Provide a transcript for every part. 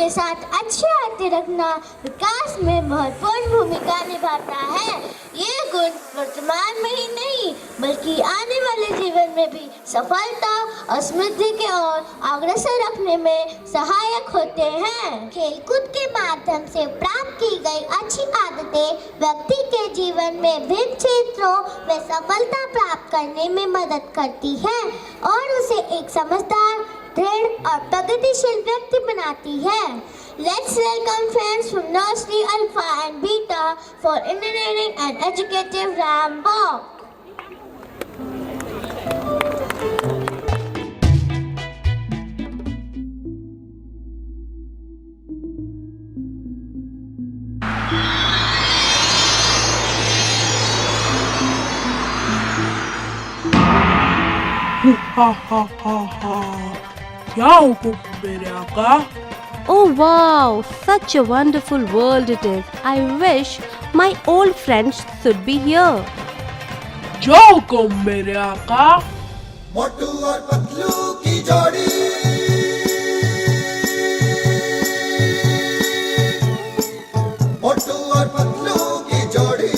के साथ अच्छे आदतें रखना विकास में महत्वपूर्ण भूमिका निभाता है। ये गुण वर्तमान में ही नहीं बल्कि आने वाले जीवन में भी सफलता और समृद्धि की ओर अग्रसर रखने में सहायक होते हैं। खेलकूद के माध्यम से प्राप्त की गई अच्छी आदतें व्यक्ति के जीवन में विभिन्न क्षेत्रों में सफलता प्राप्त करने में मदद करती है और उसे एक समझदार, दृढ़ और प्रगतिशील व्यक्ति बनाती है। Let's welcome friends from Nursery, Alpha and Beta for entertaining and educative ramble. हा हा हा हा क्या हुकुम मेरे आका? Oh wow, such a wonderful world it is. I wish my old friends should be here. जो हुकुम मेरे आका? मोटू और पतलू की जोड़ी, मोटू और पतलू की जोड़ी।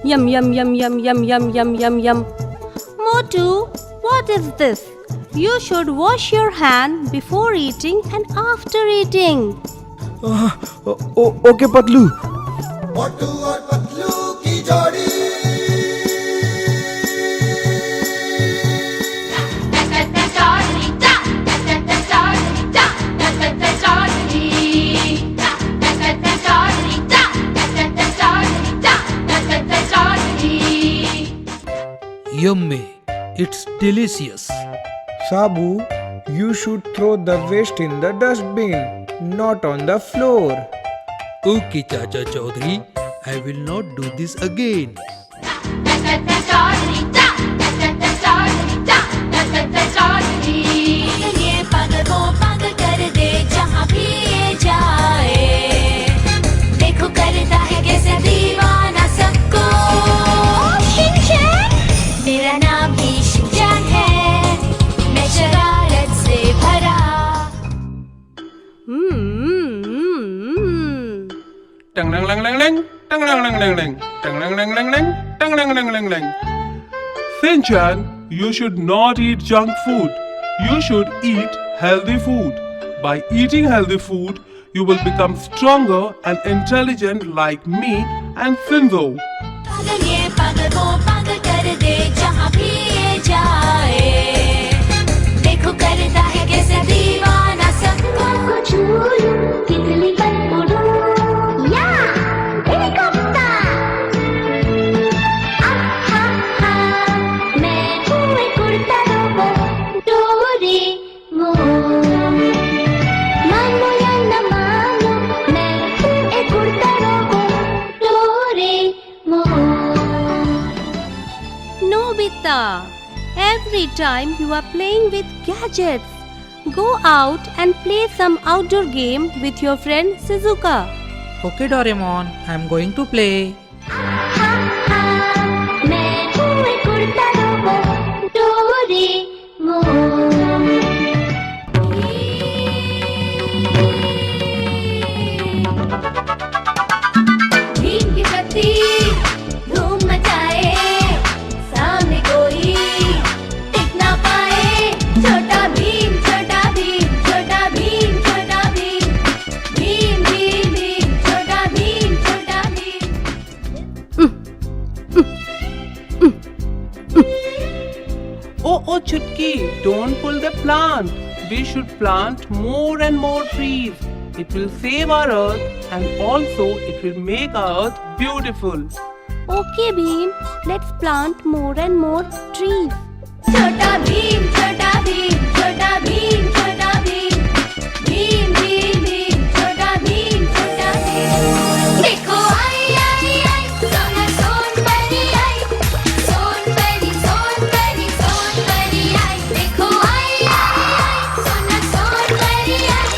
Yum yum yum yum yum yum yum yum yum. Motu, what is this? You should wash your hand before eating and after eating. Okay Patlu. Motu और पतलू की जोड़ी। Yummy, it's delicious. Sabu, you should throw the waste in the dustbin, not on the floor. Okay, Chacha Chaudhary, I will not do this again. Dang dang dang dang dang dang dang dang dang dang dang dang dang dang dang dang dang dang dang. Sinchan, you should not eat junk food. You should eat healthy food. By eating healthy food, you will become stronger and intelligent like me and Sinzo. Nobita, every time you are playing with gadgets, go out and play some outdoor game with your friend Shizuka. Okay Doraemon, I am going to play. Oh, Chutki, don't pull the plant. We should plant more and more trees. It will save our earth and also it will make our earth beautiful. Okay, Bheem, let's plant more and more trees. छोटा भीम, छोटा भीम, छोटा भीम, छोटा भीम, भीम भीम भीम, छोटा भीम, छोटा भीम। देखो आई आई आई, सोना सोनपरी आई, सोनपरी सोनपरी सोनपरी आई। देखो आई आई आई, सोना सोनपरी आई,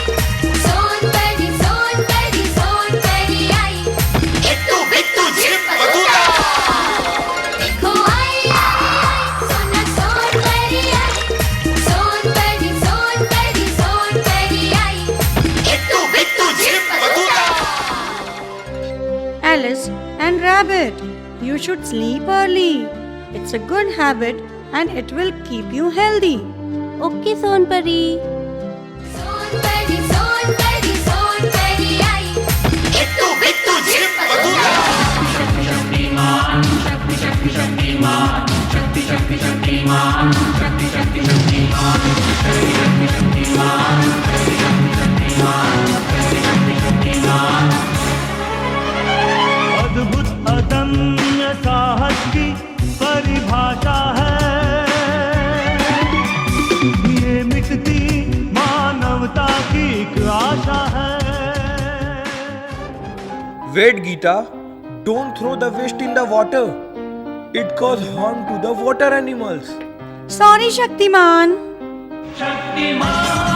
सोनपरी सोनपरी सोनपरी आई। बिट्टू बिट्टू झिप बदूता। देखो आई आई आई, सोना सोनपरी आई, habit. You should sleep early. It's a good habit and it will keep you healthy. Okay, Sonpari. अद्भुत अदम्य साहस की परिभाषा है ये मिटती मानवता की एक आशा है Wait, Geeta. Don't throw the waste in the water. It causes harm to the water animals. Sorry, Shaktiman. Shaktimaan